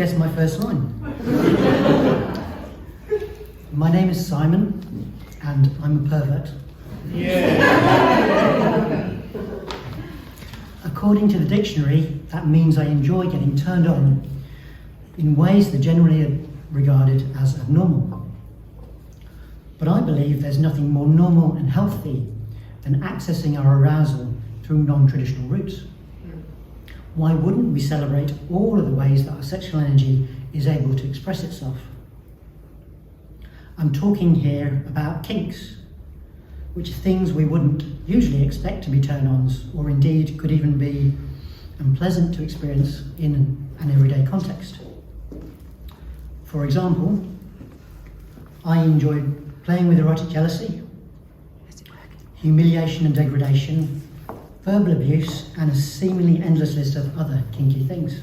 guess my first line. My name is Simon, and I'm a pervert. Yeah. According to the dictionary, that means I enjoy getting turned on in ways that generally are regarded as abnormal. But I believe there's nothing more normal and healthy than accessing our arousal through non-traditional routes. Why wouldn't we celebrate all of the ways that our sexual energy is able to express itself? I'm talking here about kinks, which are things we wouldn't usually expect to be turn-ons, or indeed could even be unpleasant to experience in an everyday context. For example, I enjoy playing with erotic jealousy, humiliation and degradation, verbal abuse, and a seemingly endless list of other kinky things.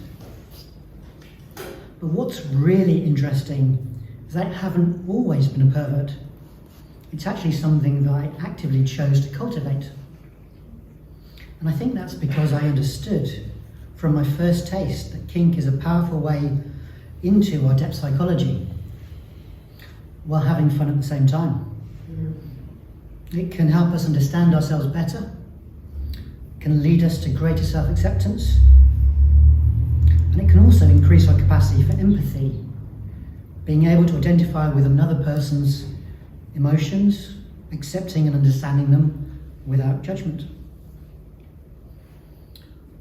But what's really interesting is that I haven't always been a pervert. It's actually something that I actively chose to cultivate. And I think that's because I understood from my first taste that kink is a powerful way into our depth psychology while having fun at the same time. It can help us understand ourselves better, can lead us to greater self-acceptance, and it can also increase our capacity for empathy, being able to identify with another person's emotions, accepting and understanding them without judgment.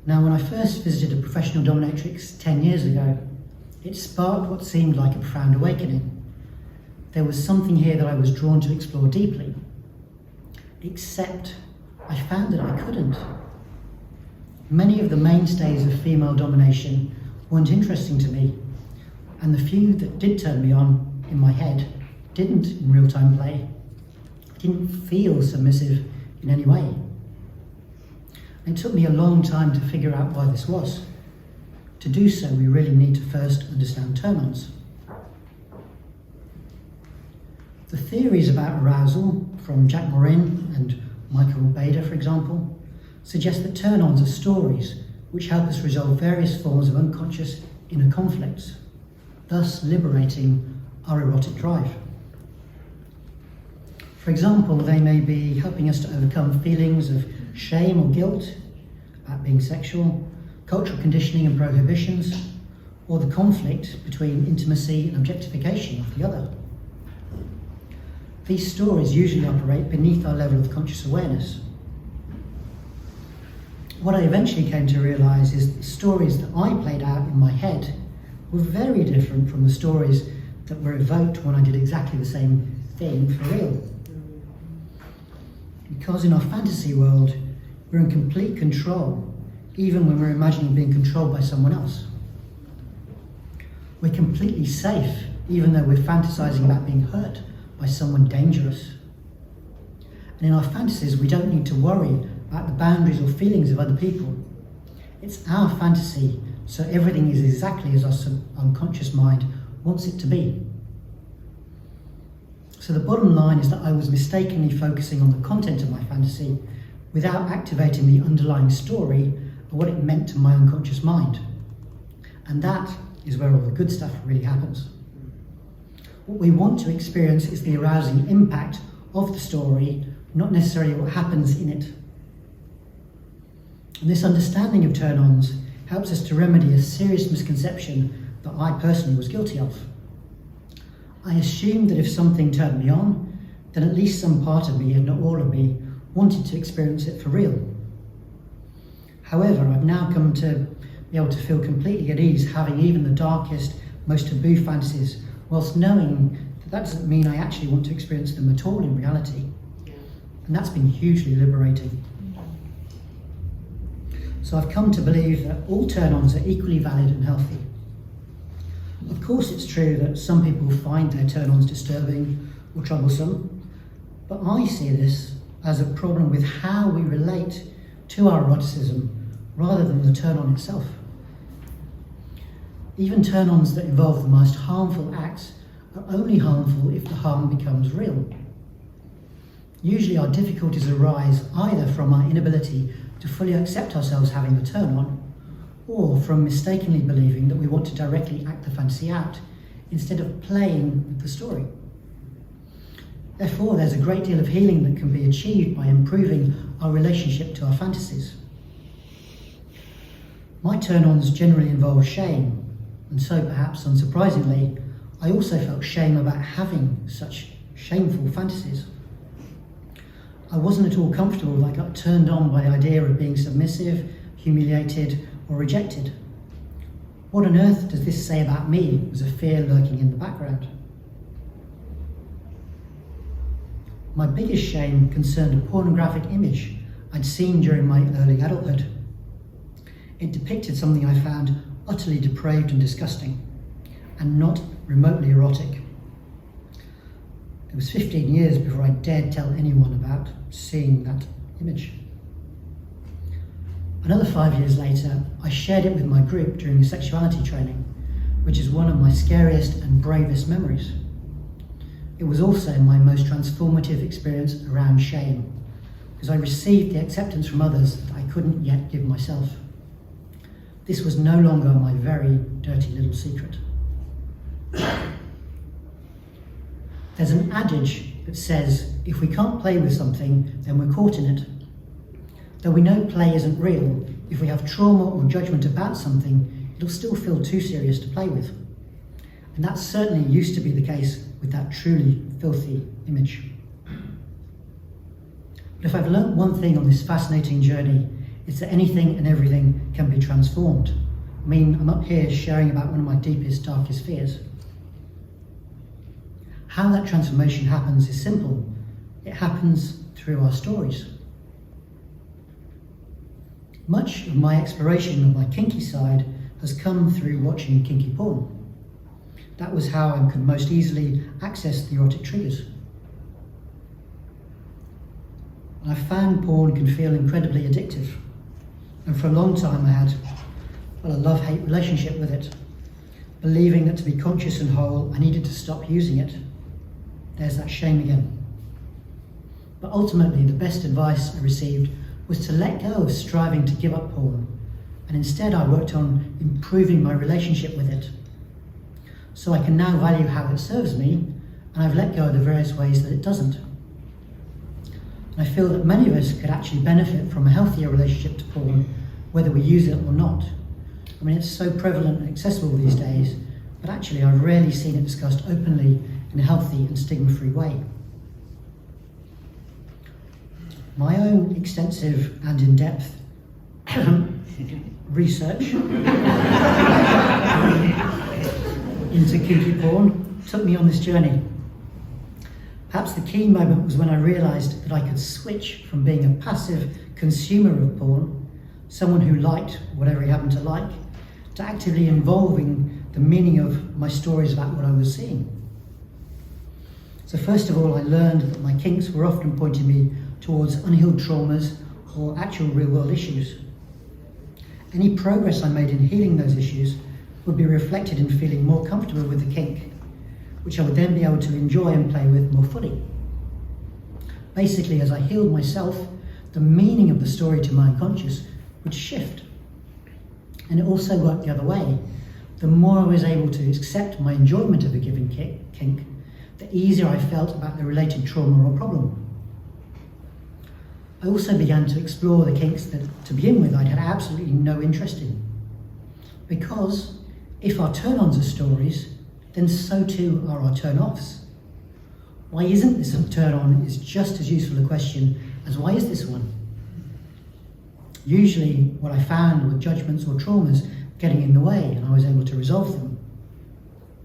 Now, when I first visited a professional dominatrix 10 years ago, it sparked what seemed like a profound awakening. There was something here that I was drawn to explore deeply, except I found that I couldn't. Many of the mainstays of female domination weren't interesting to me, and the few that did turn me on in my head didn't in real-time play. I didn't feel submissive in any way. It took me a long time to figure out why this was. To do so, we really need to first understand turn-ons. The theories about arousal from Jack Morin and Michael Bader, for example, suggest that turn-ons are stories which help us resolve various forms of unconscious inner conflicts, thus liberating our erotic drive. For example, they may be helping us to overcome feelings of shame or guilt about being sexual, cultural conditioning and prohibitions, or the conflict between intimacy and objectification of the other. These stories usually operate beneath our level of conscious awareness. What I eventually came to realise is that the stories that I played out in my head were very different from the stories that were evoked when I did exactly the same thing for real. Because in our fantasy world, we're in complete control, even when we're imagining being controlled by someone else. We're completely safe, even though we're fantasizing about being hurt by someone dangerous. And in our fantasies, we don't need to worry about the boundaries or feelings of other people. It's our fantasy, so everything is exactly as our unconscious mind wants it to be. So the bottom line is that I was mistakenly focusing on the content of my fantasy without activating the underlying story of what it meant to my unconscious mind. And that is where all the good stuff really happens. What we want to experience is the arousing impact of the story, not necessarily what happens in it. And this understanding of turn-ons helps us to remedy a serious misconception that I personally was guilty of. I assumed that if something turned me on, then at least some part of me, if not all of me, wanted to experience it for real. However, I've now come to be able to feel completely at ease having even the darkest, most taboo fantasies, whilst knowing that that doesn't mean I actually want to experience them at all in reality. And that's been hugely liberating. So I've come to believe that all turn-ons are equally valid and healthy. Of course, it's true that some people find their turn-ons disturbing or troublesome, but I see this as a problem with how we relate to our eroticism rather than the turn-on itself. Even turn-ons that involve the most harmful acts are only harmful if the harm becomes real. Usually our difficulties arise either from our inability to fully accept ourselves having the turn-on, or from mistakenly believing that we want to directly act the fantasy out instead of playing with the story. Therefore, there's a great deal of healing that can be achieved by improving our relationship to our fantasies. My turn-ons generally involve shame, and so perhaps unsurprisingly, I also felt shame about having such shameful fantasies. I wasn't at all comfortable that I got turned on by the idea of being submissive, humiliated, or rejected. What on earth does this say about me? Was a fear lurking in the background. My biggest shame concerned a pornographic image I'd seen during my early adulthood. It depicted something I found utterly depraved and disgusting, and not remotely erotic. It was 15 years before I dared tell anyone about seeing that image. Another 5 years later, I shared it with my group during a sexuality training, which is one of my scariest and bravest memories. It was also my most transformative experience around shame, because I received the acceptance from others that I couldn't yet give myself. This was no longer my very dirty little secret. There's an adage that says, if we can't play with something, then we're caught in it. Though we know play isn't real, if we have trauma or judgment about something, it'll still feel too serious to play with. And that certainly used to be the case with that truly filthy image. But if I've learnt one thing on this fascinating journey, it's that anything and everything can be transformed. I mean, I'm up here sharing about one of my deepest, darkest fears. How that transformation happens is simple. It happens through our stories. Much of my exploration of my kinky side has come through watching kinky porn. That was how I could most easily access the erotic triggers. I found porn can feel incredibly addictive. And for a long time I had a love-hate relationship with it, believing that to be conscious and whole, I needed to stop using it. There's that shame again. But ultimately, the best advice I received was to let go of striving to give up porn, and instead I worked on improving my relationship with it. So I can now value how it serves me, and I've let go of the various ways that it doesn't. And I feel that many of us could actually benefit from a healthier relationship to porn, whether we use it or not. I mean, it's so prevalent and accessible these days, but actually I've rarely seen it discussed openly in a healthy and stigma-free way. My own extensive and in-depth research into kinky porn took me on this journey. Perhaps the key moment was when I realised that I could switch from being a passive consumer of porn, someone who liked whatever he happened to like, to actively involving the meaning of my stories about what I was seeing. So first of all, I learned that my kinks were often pointing me towards unhealed traumas or actual real-world issues. Any progress I made in healing those issues would be reflected in feeling more comfortable with the kink, which I would then be able to enjoy and play with more fully. Basically, as I healed myself, the meaning of the story to my unconscious would shift. And it also worked the other way. The more I was able to accept my enjoyment of a given kink, the easier I felt about the related trauma or problem. I also began to explore the kinks that, to begin with, I'd had absolutely no interest in. Because if our turn-ons are stories, then so too are our turn-offs. Why isn't this a turn-on is just as useful a question as why is this one? Usually what I found were judgments or traumas getting in the way, and I was able to resolve them.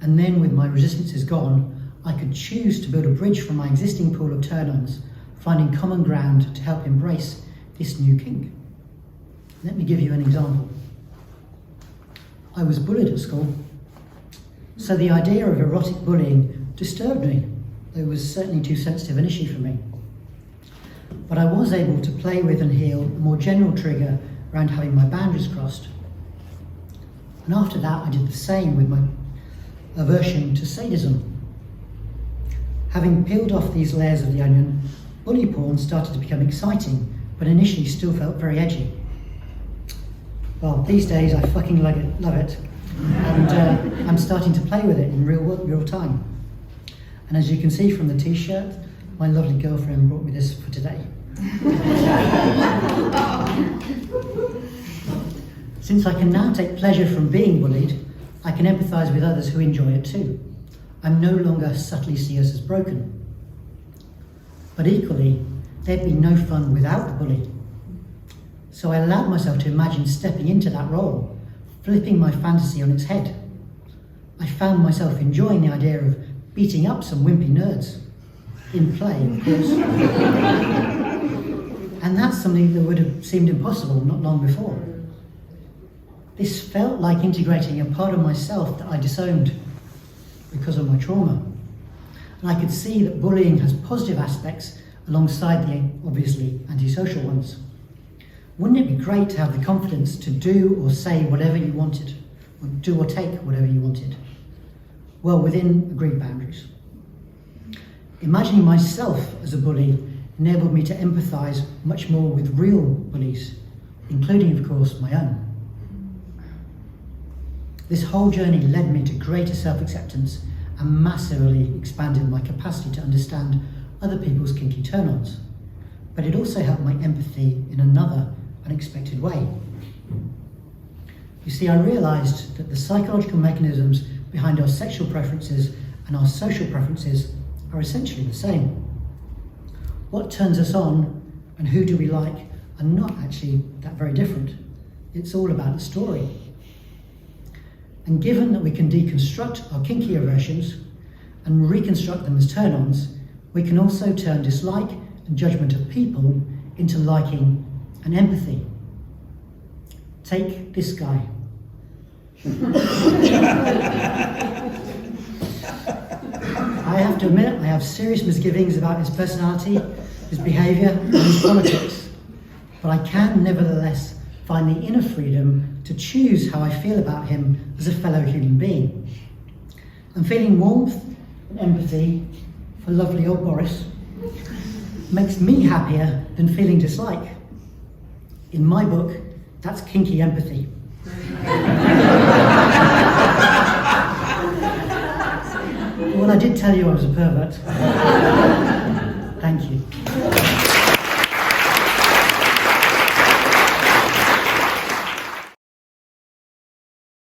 And then with my resistances gone, I could choose to build a bridge from my existing pool of turn-ons, finding common ground to help embrace this new kink. Let me give you an example. I was bullied at school, so the idea of erotic bullying disturbed me. It was certainly too sensitive an issue for me. But I was able to play with and heal a more general trigger around having my boundaries crossed. And after that, I did the same with my aversion to sadism. Having peeled off these layers of the onion, bully porn started to become exciting, but initially still felt very edgy. Well, these days I fucking love it. And I'm starting to play with it in real time. And as you can see from the t-shirt, my lovely girlfriend brought me this for today. Since I can now take pleasure from being bullied, I can empathise with others who enjoy it too. I'm no longer subtly see us as broken. But equally, there'd be no fun without the bully. So I allowed myself to imagine stepping into that role, flipping my fantasy on its head. I found myself enjoying the idea of beating up some wimpy nerds. In play, of course. And that's something that would have seemed impossible not long before. This felt like integrating a part of myself that I disowned because of my trauma. And I could see that bullying has positive aspects alongside the obviously antisocial ones. Wouldn't it be great to have the confidence to do or say whatever you wanted, or do or take whatever you wanted? Well, within agreed boundaries. Imagining myself as a bully enabled me to empathise much more with real bullies, including, of course, my own. This whole journey led me to greater self-acceptance and massively expanded my capacity to understand other people's kinky turn-ons. But it also helped my empathy in another unexpected way. You see, I realised that the psychological mechanisms behind our sexual preferences and our social preferences are essentially the same. What turns us on and who do we like are not actually that very different. It's all about the story. And given that we can deconstruct our kinky aversions and reconstruct them as turn-ons, we can also turn dislike and judgment of people into liking and empathy. Take this guy. I have to admit, I have serious misgivings about his personality, his behaviour, and his politics. But I can nevertheless find the inner freedom to choose how I feel about him as a fellow human being. And feeling warmth and empathy for lovely old Boris makes me happier than feeling dislike. In my book, that's kinky empathy. Well, I did tell you I was a pervert. Thank you.